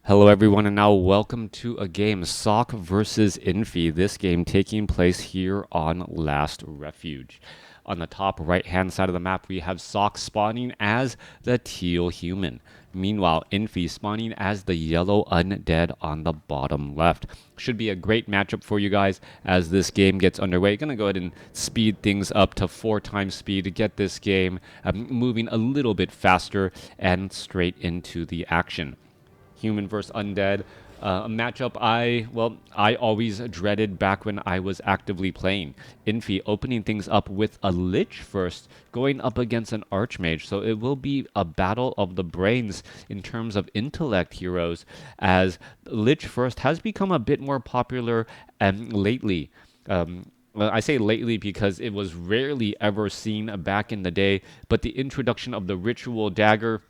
Hello everyone and now welcome to a game, Sock versus Infi. This game taking place here on Last Refuge. On the top right hand side of the map we have Sock spawning as the teal human. Meanwhile, Infi spawning as the yellow undead on the bottom left. Should be a great matchup for you guys as this game gets underway. Gonna go ahead and speed things up to 4 times speed to get this game moving a little bit faster and straight into the action. Human versus undead, a matchup I always dreaded back when I was actively playing. Infi opening things up with a Lich first, going up against an Archmage, so it will be a battle of the brains in terms of intellect heroes, as Lich first has become a bit more popular lately. Well, I say lately because it was rarely ever seen back in the day, but the introduction of the ritual dagger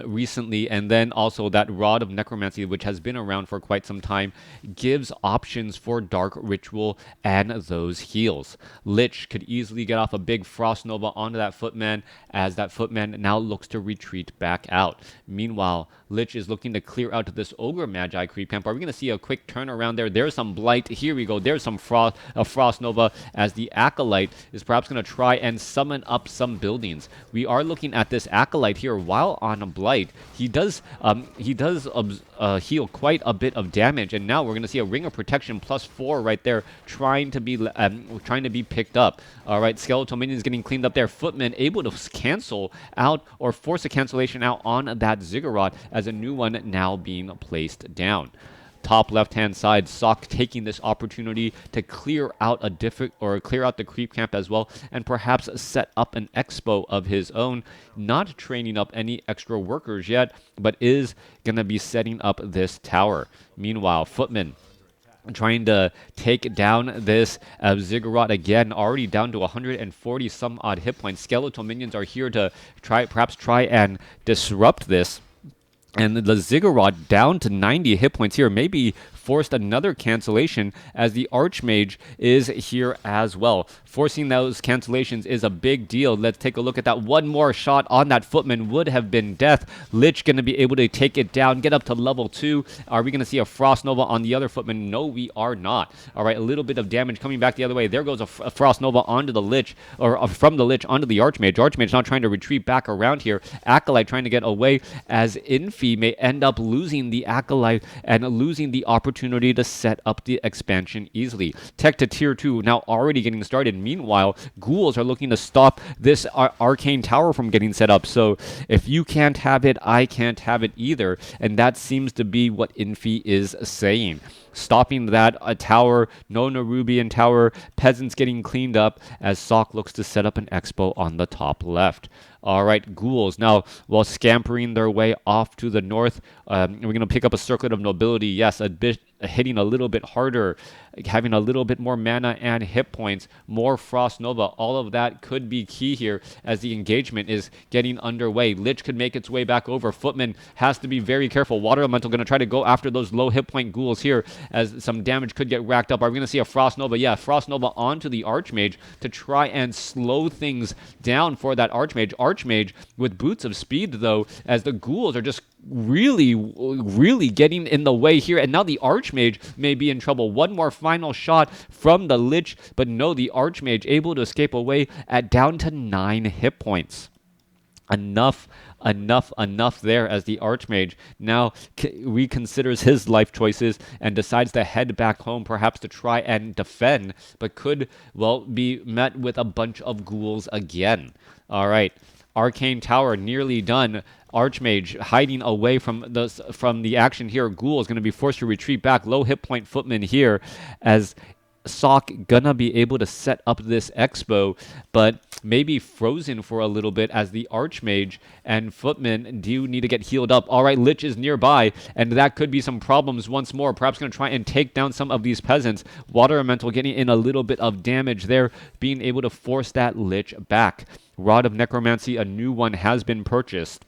recently, and then also that Rod of Necromancy, which has been around for quite some time, gives options for Dark Ritual and those heals. Lich could easily get off a big Frost Nova onto that Footman, as that Footman now looks to retreat back out. Meanwhile, Lich is looking to clear out this Ogre Magi creep camp. Are we going to see a quick turnaround there? There's some Blight. Here we go. There's some Frost Nova, as the Acolyte is perhaps going to try and summon up some buildings. We are looking at this Acolyte here. While on a Blight, he does heal quite a bit of damage, and now we're going to see a Ring of Protection +4 right there, trying to be picked up. All right, Skeletal Minions getting cleaned up there. Footman able to cancel out or force a cancellation out on that Ziggurat, as a new one now being placed down. Top left-hand side, Sock taking this opportunity to clear out the creep camp as well, and perhaps set up an expo of his own. Not training up any extra workers yet, but is gonna be setting up this tower. Meanwhile, Footman trying to take down this Ziggurat again, already down to 140 some odd hit points. Skeletal minions are here to perhaps try and disrupt this. And the Ziggurat down to 90 hit points here, maybe forced another cancellation, as the Archmage is here as well. Forcing those cancellations is a big deal. Let's take a look at that. One more shot on that Footman would have been death. Lich going to be able to take it down, get up to level 2. Are we going to see a Frost Nova on the other Footman? No, we are not. All right, a little bit of damage coming back the other way. There goes a Frost Nova onto the Lich, or from the Lich onto the Archmage. Archmage now trying to retreat back around here. Acolyte trying to get away, as Infi may end up losing the Acolyte and losing the opportunity to set up the expansion easily. Tech to tier 2 now already getting started. Meanwhile, ghouls are looking to stop this arcane tower from getting set up. So if you can't have it, I can't have it either. And that seems to be what Infi is saying. Stopping that tower, no Nerubian tower, peasants getting cleaned up, as Sock looks to set up an expo on the top left. All right, ghouls now, while scampering their way off to the north, we're going to pick up a Circlet of Nobility. Yes, a bit hitting a little bit harder, having a little bit more mana and hit points, more Frost Nova. All of that could be key here as the engagement is getting underway. Lich could make its way back over. Footman has to be very careful. Water Elemental going to try to go after those low hit point ghouls here, as some damage could get racked up. Are we going to see a Frost Nova? Yeah, Frost Nova onto the Archmage to try and slow things down for that Archmage. Archmage with boots of speed, though, as the ghouls are just really getting in the way here, and now the Archmage may be in trouble. One more final shot from the Lich, but no, the Archmage able to escape away at down to 9 hit points. Enough there, as the Archmage now reconsiders his life choices and decides to head back home, perhaps to try and defend, but could, well, be met with a bunch of ghouls again. All right, Arcane Tower nearly done. Archmage hiding away from the action here. Ghoul is going to be forced to retreat back. Low hit point Footman here, as Sock gonna be able to set up this expo, but maybe frozen for a little bit, as the Archmage and Footman do need to get healed up. All right, Lich is nearby, and that could be some problems once more. Perhaps going to try and take down some of these peasants. Water Elemental getting in a little bit of damage there, being able to force that Lich back. Rod of Necromancy, a new one, has been purchased.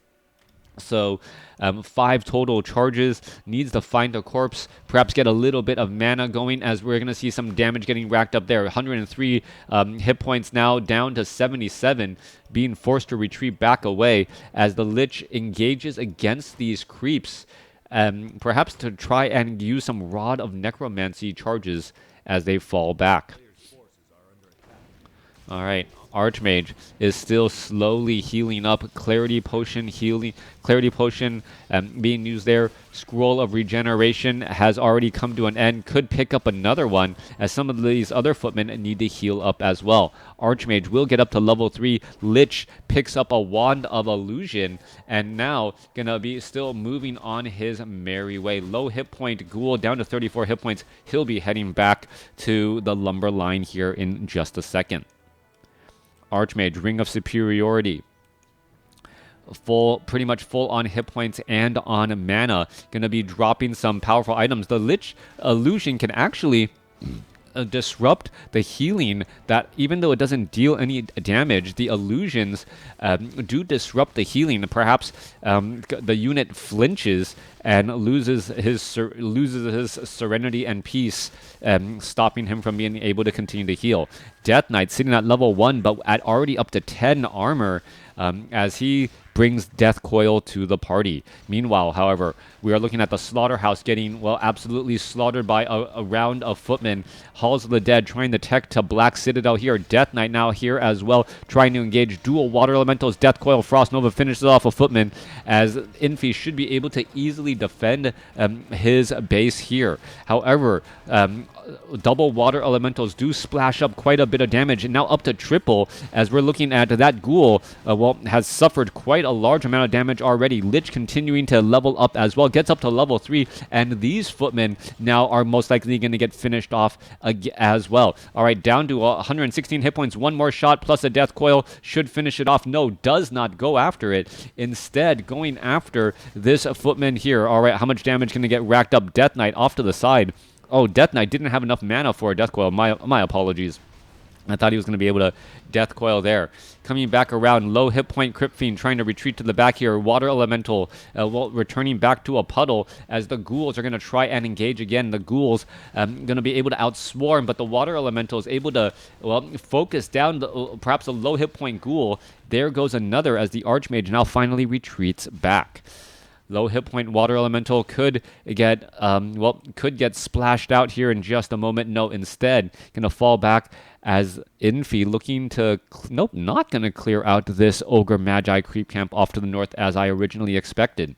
So 5 total charges, needs to find a corpse, perhaps get a little bit of mana going, as we're going to see some damage getting racked up there. 103 hit points now down to 77, being forced to retreat back away as the Lich engages against these creeps. perhaps to try and use some Rod of Necromancy charges as they fall back. All right, Archmage is still slowly healing up. Clarity Potion healing, Clarity Potion being used there. Scroll of Regeneration has already come to an end. Could pick up another one as some of these other footmen need to heal up as well. Archmage will get up to level 3. Lich picks up a Wand of Illusion and now gonna be still moving on his merry way. Low hit point Ghoul down to 34 hit points. He'll be heading back to the lumber line here in just a second. Archmage, Ring of Superiority. Pretty much full on hit points and on mana. Gonna be dropping some powerful items. The Lich Illusion can actually disrupt the healing, that even though it doesn't deal any damage, the illusions do disrupt the healing. Perhaps the unit flinches and loses his serenity and peace, stopping him from being able to continue to heal. Death Knight sitting at level 1, but at already up to 10 armor, as he brings Death Coil to the party. Meanwhile, however, we are looking at the Slaughterhouse getting, well, absolutely slaughtered by a round of footmen. Halls of the Dead trying to tech to Black Citadel here. Death Knight now here as well, trying to engage dual Water Elementals. Death Coil, Frost Nova finishes off a footman, as Infi should be able to easily defend his base here. However, double Water Elementals do splash up quite a bit of damage, and now up to triple, as we're looking at that Ghoul, well, has suffered quite a large amount of damage already. Lich continuing to level up as well, gets up to level 3, and these footmen now are most likely going to get finished off as well. All right, down to 116 hit points. One more shot plus a Death Coil should finish it off. No, does not go after it. Instead, going after this footman here. All right, how much damage can they get racked up? Death Knight off to the side. Oh, Death Knight didn't have enough mana for a Death Coil. My apologies. I thought he was going to be able to Death Coil there. Coming back around, low hit point Crypt Fiend trying to retreat to the back here. Water Elemental well, returning back to a puddle as the Ghouls are going to try and engage again. The Ghouls going to be able to outswarm, but the Water Elemental is able to, well, focus down perhaps a low hit point Ghoul. There goes another as the Archmage now finally retreats back. Low hit point Water Elemental could get could get splashed out here in just a moment. No, instead gonna fall back as Infi looking to nope, not gonna clear out this Ogre Magi creep camp off to the north as I originally expected.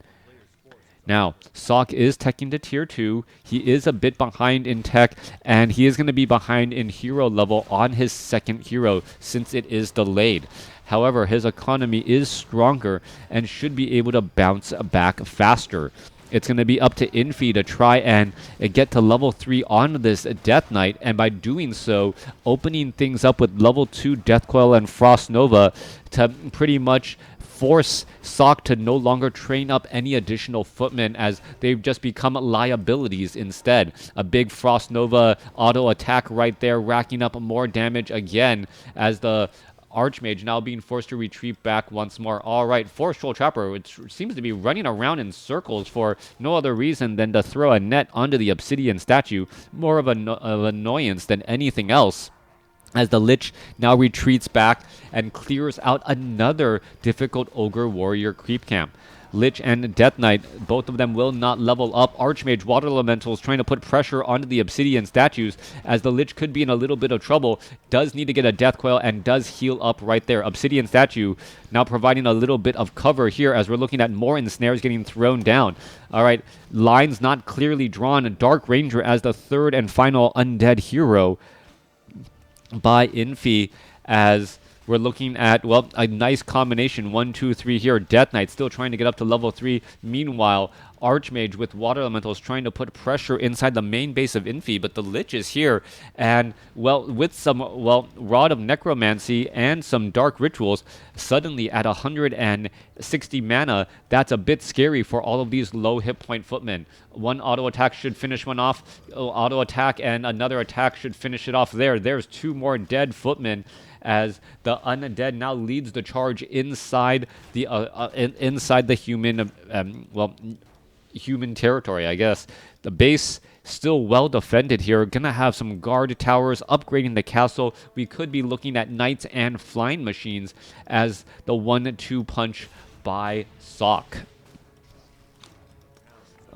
Now, Sok is teching to tier 2. He is a bit behind in tech, and he is going to be behind in hero level on his second hero since it is delayed. However, his economy is stronger and should be able to bounce back faster. It's going to be up to Infi to try and get to level 3 on this Death Knight, and by doing so, opening things up with level 2 Death Coil and Frost Nova to pretty much force Sok to no longer train up any additional footmen, as they've just become liabilities instead. A big Frost Nova auto attack right there, racking up more damage again as the Archmage now being forced to retreat back once more. All right, Forest Troll Trapper, which seems to be running around in circles for no other reason than to throw a net onto the Obsidian statue. More of an annoyance than anything else, as the Lich now retreats back and clears out another difficult Ogre Warrior creep camp. Lich and Death Knight, both of them will not level up. Archmage, Water Elementals trying to put pressure onto the Obsidian statues, as the Lich could be in a little bit of trouble. Does need to get a Death Coil and does heal up right there. Obsidian statue now providing a little bit of cover here as we're looking at more ensnares getting thrown down. All right, lines not clearly drawn. Dark Ranger as the third and final undead hero by Infi, as we're looking at, well, a nice combination. 1, 2, 3 here. Death Knight still trying to get up to level 3. Meanwhile, Archmage with Water Elementals trying to put pressure inside the main base of Infi, but the Lich is here, and, well, with some, well, Rod of Necromancy and some Dark Rituals, suddenly at 160 mana, that's a bit scary for all of these low hit point footmen. One auto attack should finish one off. Auto attack and another attack should finish it off there. There's 2 more dead footmen, as the undead now leads the charge inside the inside the human, human territory, I guess. The base still well defended here. Gonna have some guard towers upgrading the castle. We could be looking at knights and flying machines as the 1-2 punch by Sok.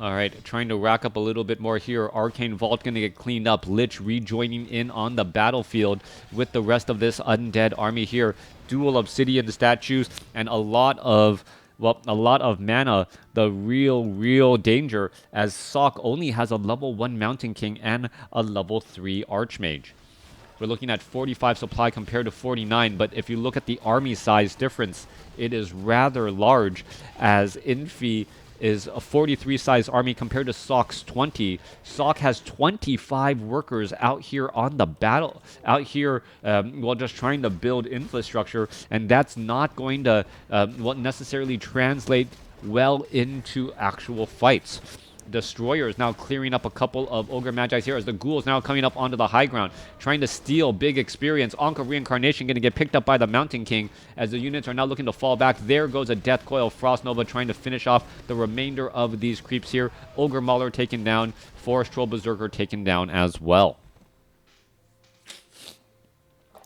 All right, trying to rack up a little bit more here. Arcane Vault going to get cleaned up. Lich rejoining in on the battlefield with the rest of this undead army here. Dual Obsidian statues and a lot of mana. The real danger, as Sok only has a level 1 Mountain King and a level 3 Archmage. We're looking at 45 supply compared to 49, but if you look at the army size difference, it is rather large, as Infi is a 43 size army compared to Sok's 20. Sok has 25 workers out here on the battle, out here while just trying to build infrastructure, and that's not going to necessarily translate well into actual fights. Destroyer is now clearing up a couple of Ogre Magi's here as the Ghouls now coming up onto the high ground, trying to steal big experience. Anka Reincarnation going to get picked up by the Mountain King as the units are now looking to fall back. There goes a Death Coil. Frost Nova trying to finish off the remainder of these creeps here. Ogre Mauler taken down. Forest Troll Berserker taken down as well.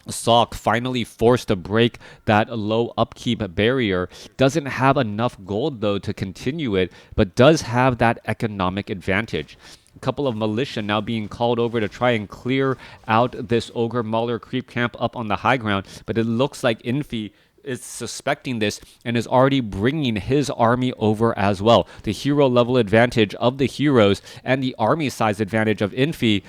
Sok finally forced to break that low upkeep barrier. Doesn't have enough gold though to continue it, but does have that economic advantage. A couple of militia now being called over to try and clear out this Ogre Mauler creep camp up on the high ground, but it looks like Infi is suspecting this and is already bringing his army over as well. The hero level advantage of the heroes and the army size advantage of Infi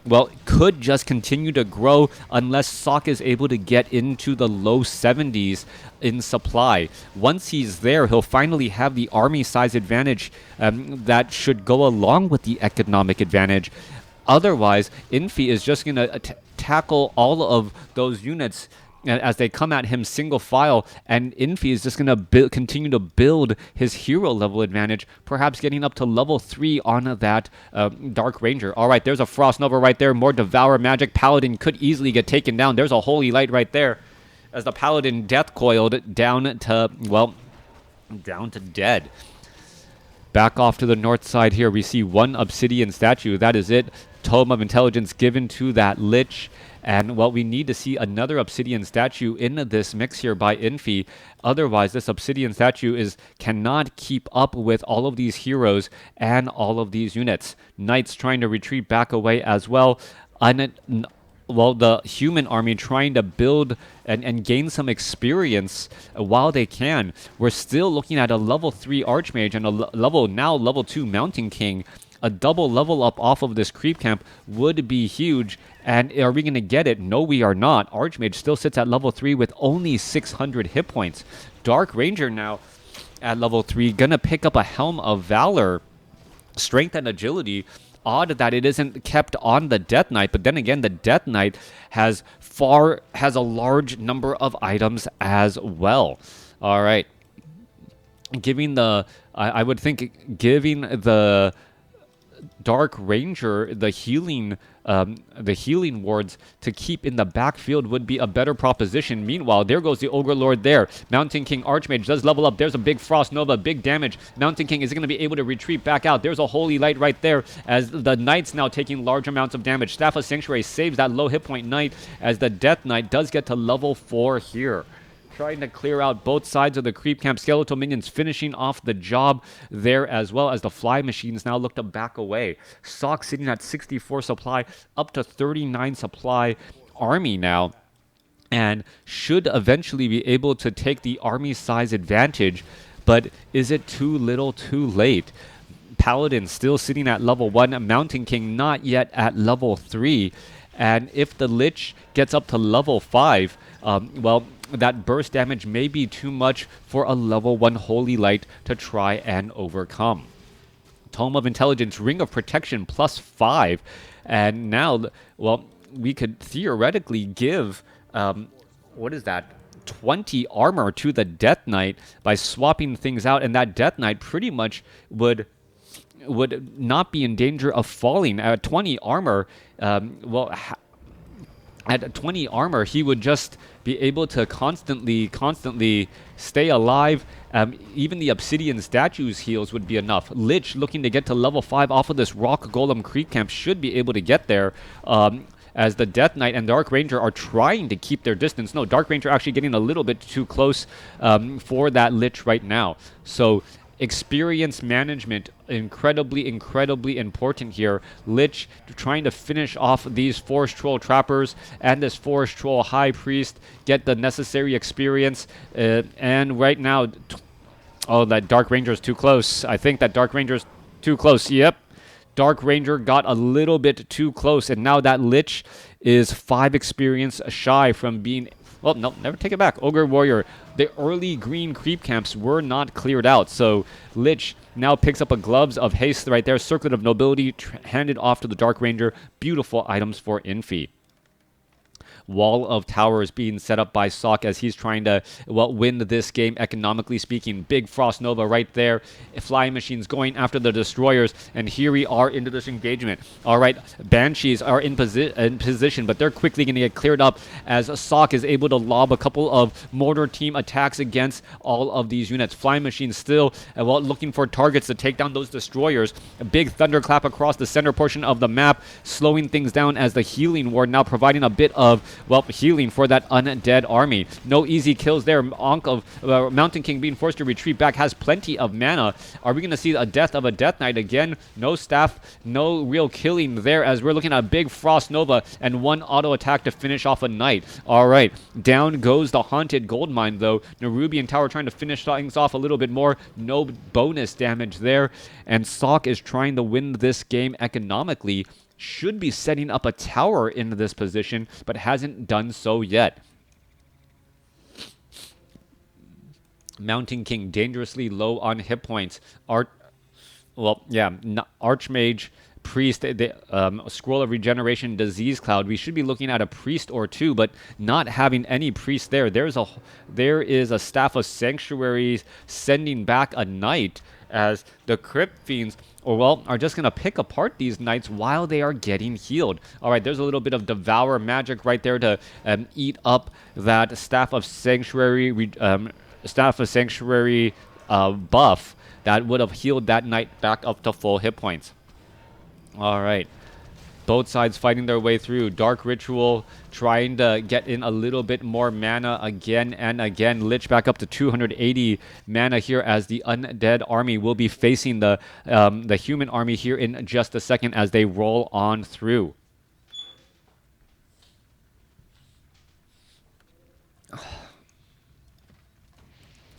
well, could just continue to grow unless Sok is able to get into the low 70s in supply. Once he's there, he'll finally have the army size advantage that should go along with the economic advantage. Otherwise, Infi is just going to tackle all of those units as they come at him single file, and Infi is just going to continue to build his hero level advantage, perhaps getting up to level 3 on that Dark Ranger. All right, there's a Frost Nova right there. More Devour Magic. Paladin could easily get taken down. There's a Holy Light right there as the Paladin Death Coiled down to, well, down to dead. Back off to the north side here, we see one Obsidian statue. That is it. Tome of Intelligence given to that Lich. And, well, we need to see another Obsidian statue in this mix here by Infi. Otherwise, this Obsidian statue cannot keep up with all of these heroes and all of these units. Knights trying to retreat back away as well. Well, the human army trying to build and gain some experience while they can. We're still looking at a level 3 Archmage and a level 2 Mountain King. A double level up off of this creep camp would be huge. And are we going to get it? No, we are not. Archmage still sits at level 3 with only 600 hit points. Dark Ranger now at level 3, going to pick up a Helm of Valor. Strength and agility. Odd that it isn't kept on the Death Knight, but then again, the Death Knight has a large number of items as well. All right. I would think giving the Dark Ranger the healing wards to keep in the backfield would be a better proposition. Meanwhile, there goes the Ogre Lord there. Mountain King Archmage does level up. There's a big Frost Nova, big damage. Mountain King is going to be able to retreat back out. There's a Holy Light right there as the Knights now taking large amounts of damage. Staff of Sanctuary saves that low hit point Knight as the Death Knight does get to level 4 here. Trying to clear out both sides of the creep camp. Skeletal minions finishing off the job there, as well as the fly machines now look to back away. Sok sitting at 64 supply, up to 39 supply army now, and should eventually be able to take the army size advantage. But is it too little too late? Paladin still sitting at level 1, Mountain King not yet at level 3. And if the Lich gets up to level 5, well, that burst damage may be too much for a level 1 Holy Light to try and overcome. Tome of Intelligence, Ring of Protection +5. And now, well, we could theoretically give, 20 armor to the Death Knight by swapping things out. And that Death Knight pretty much would not be in danger of falling. At 20 armor, at 20 armor, he would just be able to constantly stay alive. Even the Obsidian Statue's heals would be enough. Lich looking to get to level 5 off of this Rock Golem Creep Camp should be able to get there. As the Death Knight and Dark Ranger are trying to keep their distance. No, Dark Ranger actually getting a little bit too close for that Lich right now. So experience management incredibly important here. Lich trying to finish off these Forest Troll Trappers and this Forest Troll High Priest, get the necessary experience, and right now, oh, that Dark Ranger's too close. I think that Dark Ranger's too close. Yep. Dark Ranger got a little bit too close, and now that Lich is 5 experience shy from being... Well, no, never take it back. Ogre Warrior, the early green creep camps were not cleared out, so Lich now picks up a Gloves of Haste right there, Circlet of Nobility, handed off to the Dark Ranger. Beautiful items for Infi. Wall of Towers being set up by Sock as he's trying to, well, win this game economically speaking. Big Frost Nova right there. Flying Machines going after the Destroyers, and here we are into this engagement. All right, Banshees are in position, but they're quickly going to get cleared up as Sock is able to lob a couple of Mortar Team attacks against all of these units. Flying Machines still, well, looking for targets to take down those Destroyers. A big Thunderclap across the center portion of the map, slowing things down as the Healing Ward now providing a bit of, well, healing for that undead army. No easy kills there. Mountain King being forced to retreat back, has plenty of mana. Are we going to see a death of a Death Knight again? No staff, no real killing there, as we're looking at a big Frost Nova and 1 auto attack to finish off a Knight. All right, down goes the Haunted Gold Mine, though. Nerubian Tower trying to finish things off a little bit more. No bonus damage there, and Sock is trying to win this game economically. Should be setting up a tower into this position, but hasn't done so yet. Mountain King dangerously low on hit points. Archmage, Priest, Scroll of Regeneration, Disease Cloud. We should be looking at a Priest or 2, but not having any Priest there. There is a Staff of Sanctuaries sending back a Knight, as the Crypt Fiends are just going to pick apart these Knights while they are getting healed. All right, there's a little bit of Devour magic right there to eat up that Staff of Sanctuary buff that would have healed that Knight back up to full hit points. All right. Both sides fighting their way through. Dark Ritual trying to get in a little bit more mana again and again. Lich back up to 280 mana here as the undead army will be facing the human army here in just a second as they roll on through.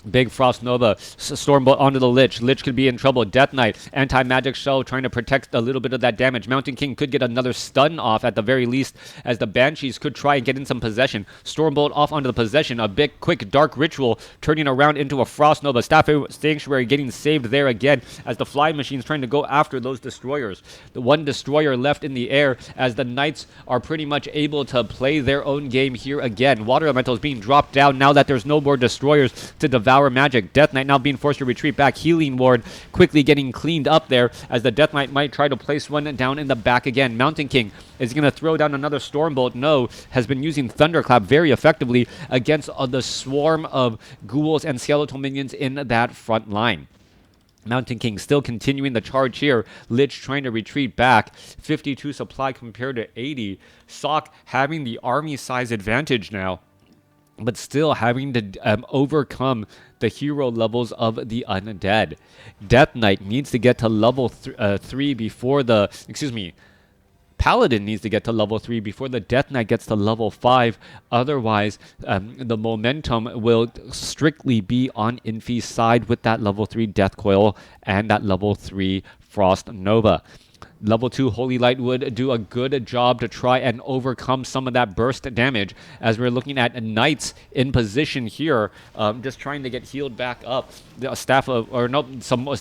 Big Frost Nova, Stormbolt onto the Lich. Lich could be in trouble. Death Knight, Anti-Magic Shell trying to protect a little bit of that damage. Mountain King could get another stun off at the very least, as the Banshees could try and get in some possession. Stormbolt off onto the possession. A big, quick Dark Ritual turning around into a Frost Nova. Staff of Sanctuary getting saved there again, as the Flying Machine's trying to go after those Destroyers. The 1 Destroyer left in the air, as the Knights are pretty much able to play their own game here again. Water Elementals being dropped down now that there's no more Destroyers to devour magic. Death Knight now being forced to retreat back. Healing Ward quickly getting cleaned up there, as the Death Knight might try to place one down in the back again. Mountain King is going to throw down another Stormbolt. No, has been using Thunderclap very effectively against the swarm of ghouls and skeletal minions in that front line. Mountain King still continuing the charge here. Lich trying to retreat back. 52 supply compared to 80. Sock having the army size advantage now, but still having to overcome the hero levels of the undead. Death Knight needs to get to level 3 before the... Paladin needs to get to level 3 before the Death Knight gets to level 5. Otherwise, the momentum will strictly be on Infi's side with that level 3 Death Coil and that level 3 Frost Nova. Level 2 Holy Light would do a good job to try and overcome some of that burst damage, as we're looking at Knights in position here, just trying to get healed back up. The Staff of,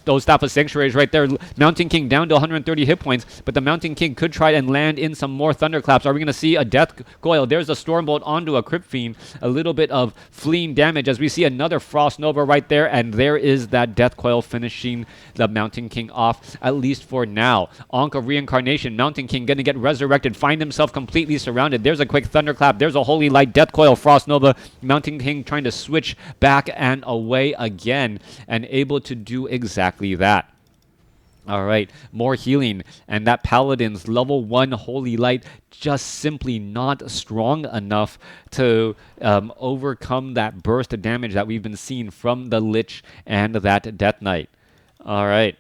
those Staff of Sanctuaries right there. Mountain King down to 130 hit points, but the Mountain King could try and land in some more Thunderclaps. Are we going to see a Death Coil? There's a Stormbolt onto a Crypt Fiend. A little bit of fleeing damage as we see another Frost Nova right there, and there is that Death Coil finishing the Mountain King off, at least for now. Of Reincarnation, Mountain King gonna get resurrected, find himself completely surrounded. There's a quick Thunderclap, there's a Holy Light, Death Coil, Frost Nova. Mountain King trying to switch back and away again, and able to do exactly that. All right, more healing, and that Paladin's level 1 Holy Light just simply not strong enough to overcome that burst of damage that we've been seeing from the Lich and that Death Knight. All right.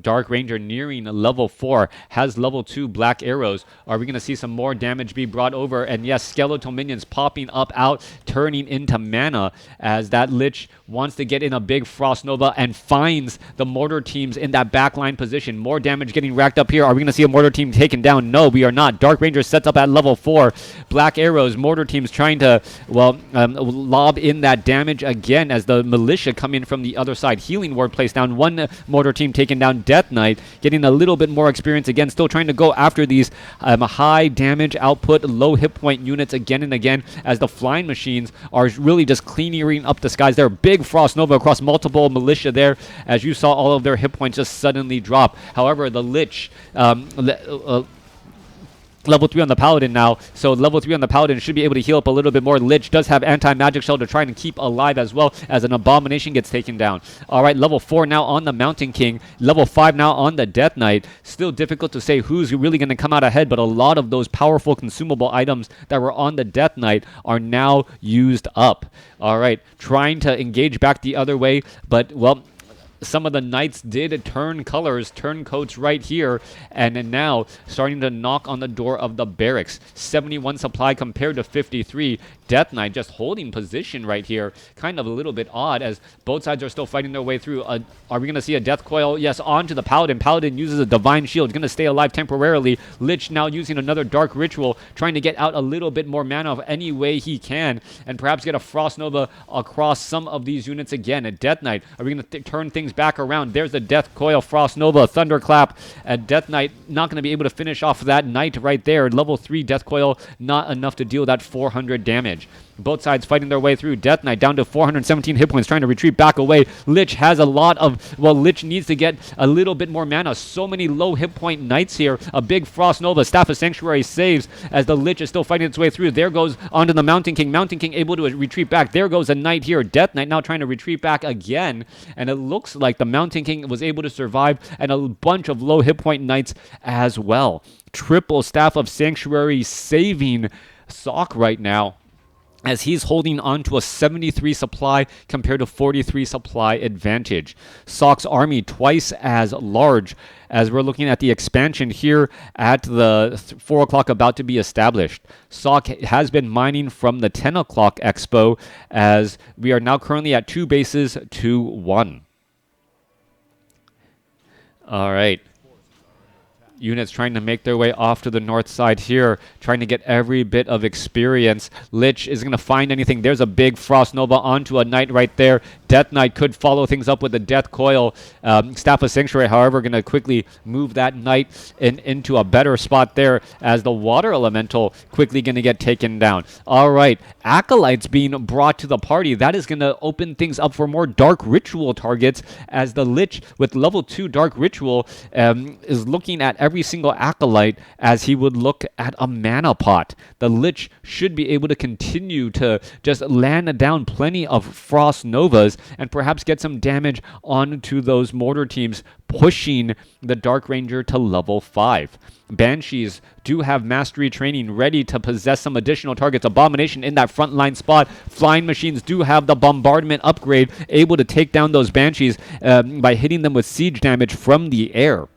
Dark Ranger nearing level 4 has level 2 black arrows. Are we going to see some more damage be brought over? And yes, skeletal minions popping up out, turning into mana as that Lich wants to get in a big Frost Nova and finds the mortar teams in that backline position. More damage getting racked up here. Are we going to see a mortar team taken down? No, we are not. Dark Ranger sets up at level 4. Black arrows, mortar teams trying to, well, lob in that damage again as the militia come in from the other side. Healing ward placed down. One mortar team taken down. Death Knight getting a little bit more experience again, still trying to go after these high damage output, low hit point units again and again as the flying machines are really just cleaning up the skies. There are big Frost Nova across multiple militia there as you saw all of their hit points just suddenly drop. However, the Lich level 3 on the Paladin now, so level 3 on the Paladin should be able to heal up a little bit more. Lich does have anti-magic shell to try and keep alive as well as an Abomination gets taken down. Alright, level 4 now on the Mountain King, level 5 now on the Death Knight. Still difficult to say who's really going to come out ahead, but a lot of those powerful consumable items that were on the Death Knight are now used up. Alright, trying to engage back the other way, but, well, some of the knights did turn colors, turn coats right here, and then now starting to knock on the door of the barracks. 71 supply compared to 53. Death Knight just holding position right here. Kind of a little bit odd as both sides are still fighting their way through. Are we going to see a Death Coil? Yes, onto the Paladin. Paladin uses a Divine Shield. Going to stay alive temporarily. Lich now using another Dark Ritual, trying to get out a little bit more mana any way he can, and perhaps get a Frost Nova across some of these units again. A Death Knight. Are we going to turn things back around? There's the Death Coil, Frost Nova, Thunderclap. Death Knight not going to be able to finish off that Knight right there. Level 3 Death Coil, not enough to deal that 400 damage. Both sides fighting their way through. Death Knight down to 417 hit points, trying to retreat back away. Lich has a lot of, well, Lich needs to get a little bit more mana. So many low hit point Knights here. A big Frost Nova. Staff of Sanctuary saves as the Lich is still fighting its way through. There goes onto the Mountain King. Mountain King able to retreat back. There goes a Knight here. Death Knight now trying to retreat back again. And it looks like the Mountain King was able to survive, and a bunch of low hit point Knights as well. Triple Staff of Sanctuary saving Sock right now, as he's holding on to a 73 supply compared to 43 supply advantage. Sock's army twice as large as we're looking at the expansion here at the 4 o'clock about to be established. Sock has been mining from the 10 o'clock expo as we are now currently at 2 bases to 1. All right. Units trying to make their way off to the north side here, trying to get every bit of experience. Lich is going to find anything. There's a big Frost Nova onto a Knight right there. Death Knight could follow things up with a Death Coil. Staff of Sanctuary, however, going to quickly move that Knight into a better spot there as the Water Elemental quickly going to get taken down. All right, Acolytes being brought to the party. That is going to open things up for more Dark Ritual targets as the Lich with level 2 Dark Ritual is looking at every single Acolyte as he would look at a mana pot. The Lich should be able to continue to just land down plenty of Frost Novas and perhaps get some damage onto those mortar teams, pushing the Dark Ranger to level 5. Banshees do have mastery training ready to possess some additional targets. Abomination in that frontline spot. Flying machines do have the bombardment upgrade, able to take down those Banshees by hitting them with siege damage from the air.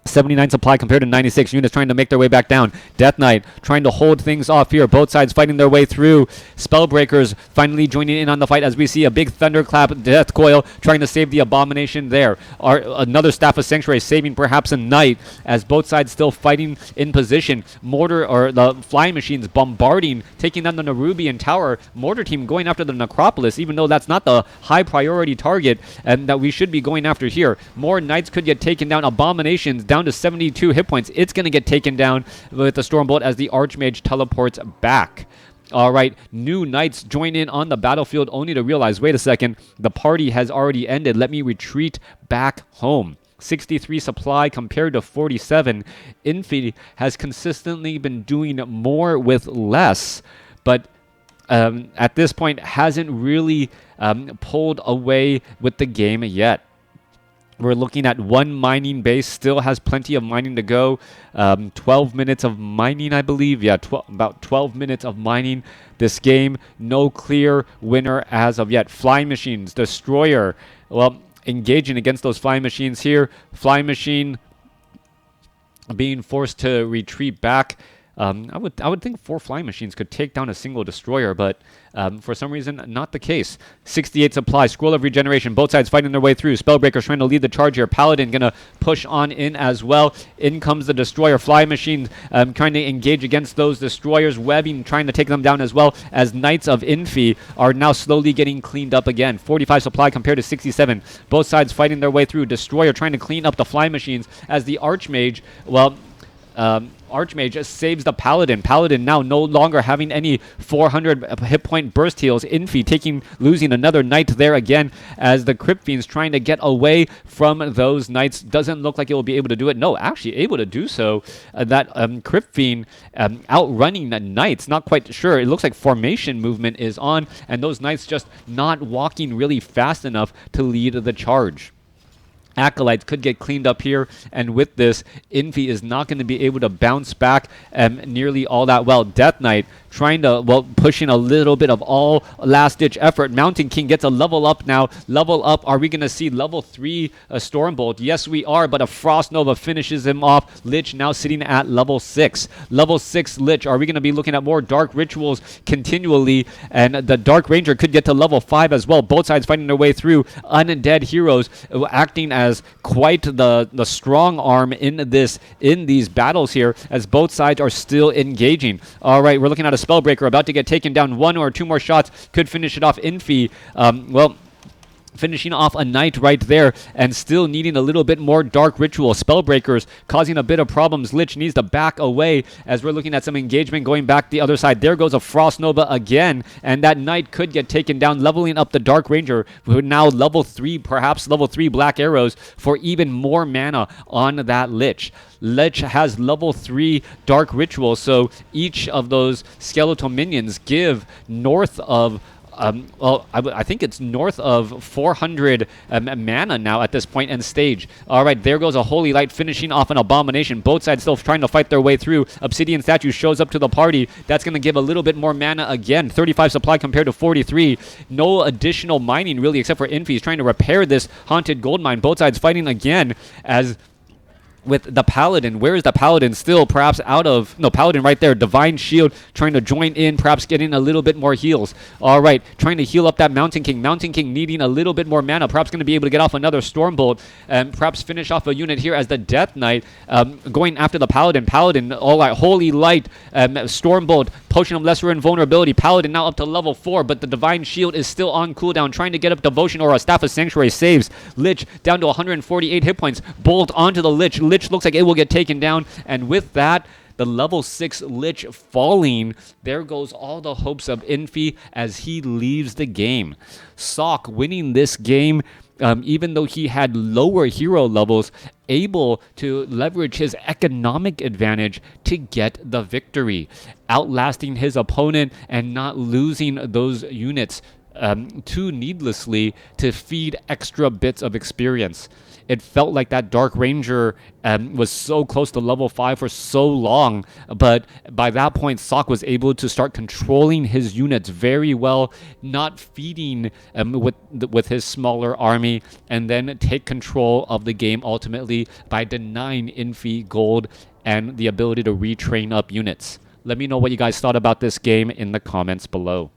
79 supply compared to 96. Units trying to make their way back down. Death Knight trying to hold things off here. Both sides fighting their way through. Spellbreakers finally joining in on the fight as we see a big Thunderclap Death Coil trying to save the Abomination there. Another Staff of Sanctuary saving perhaps a Knight as both sides still fighting in position. Mortar, or the Flying Machines bombarding, taking down the Nerubian Tower. Mortar team going after the Necropolis, even though that's not the high priority target and that we should be going after here. More Knights could get taken down. Abominations down to 72 hit points. It's going to get taken down with the Stormbolt as the Archmage teleports back. All right, new Knights join in on the battlefield only to realize, wait a second, the party has already ended. Let me retreat back home. 63 supply compared to 47. Infi has consistently been doing more with less, but at this point hasn't really pulled away with the game yet. We're looking at one mining base, still has plenty of mining to go. 12 minutes of mining, I believe. Yeah, about 12 minutes of mining this game. No clear winner as of yet. Flying Machines, Destroyer. Well, engaging against those flying machines here. Flying machine being forced to retreat back. I would think 4 flying machines could take down a single destroyer, but for some reason, not the case. 68 supply, scroll of regeneration, both sides fighting their way through. Spellbreaker's trying to lead the charge here. Paladin gonna push on in as well. In comes the destroyer. Flying machine trying to engage against those destroyers. Webbing trying to take them down as well, as Knights of Infi are now slowly getting cleaned up again. 45 supply compared to 67. Both sides fighting their way through. Destroyer trying to clean up the flying machines as the Archmage, well, Archmage saves the Paladin. Paladin now no longer having any 400 hit point burst heals. Infi losing another Knight there again, as the Crypt Fiend's trying to get away from those Knights. Doesn't look like it will be able to do it. No, actually able to do so. That Crypt Fiend outrunning the Knights. Not quite sure. It looks like formation movement is on, and those Knights just not walking really fast enough to lead the charge. Acolytes could get cleaned up here, and with this, Infi is not going to be able to bounce back nearly all that well. Death Knight trying to, well, pushing a little bit of all last-ditch effort. Mountain King gets a level up now. Level up. Are we going to see level 3 Stormbolt? Yes, we are, but a Frost Nova finishes him off. Lich now sitting at level 6. Level 6 Lich. Are we going to be looking at more Dark Rituals continually? And the Dark Ranger could get to level 5 as well. Both sides fighting their way through. Undead heroes acting as quite the strong arm in these battles here, as both sides are still engaging. All right, we're looking at a Spellbreaker about to get taken down. 1 or 2 more shots could finish it off. Infi, well, finishing off a Knight right there, and still needing a little bit more Dark Ritual. Spellbreakers causing a bit of problems. Lich needs to back away, as we're looking at some engagement going back the other side. There goes a Frost Nova again, and that Knight could get taken down, leveling up the Dark Ranger, who now level 3, perhaps level 3 Black Arrows for even more mana on that Lich. Lich has level 3 Dark Ritual, so each of those skeletal minions give north of well, I think it's north of 400 mana now at this point and stage. All right, there goes a Holy Light finishing off an Abomination. Both sides still trying to fight their way through. Obsidian Statue shows up to the party. That's going to give a little bit more mana again. 35 supply compared to 43. No additional mining really, except for Infi. He's trying to repair this Haunted Gold Mine. Both sides fighting again, as with the Paladin. Where is the Paladin? Still perhaps out of... No, Paladin right there. Divine Shield trying to join in, perhaps getting a little bit more heals. All right, trying to heal up that Mountain King. Mountain King needing a little bit more mana. Perhaps going to be able to get off another Stormbolt and perhaps finish off a unit here as the Death Knight going after the Paladin. Paladin, all right, Holy Light, Stormbolt, Potion of Lesser Invulnerability. Paladin now up to level 4, but the Divine Shield is still on cooldown, trying to get up Devotion or a Staff of Sanctuary saves. Lich down to 148 hit points. Bolt onto the Lich. Lich looks like it will get taken down, and with that, the level 6 Lich falling, there goes all the hopes of Infi as he leaves the game. Sock winning this game, even though he had lower hero levels, able to leverage his economic advantage to get the victory, outlasting his opponent and not losing those units too needlessly to feed extra bits of experience. It felt like that Dark Ranger was so close to level 5 for so long, but by that point, Sock was able to start controlling his units very well, not feeding with his smaller army, and then take control of the game ultimately by denying Infi gold and the ability to retrain up units. Let me know what you guys thought about this game in the comments below.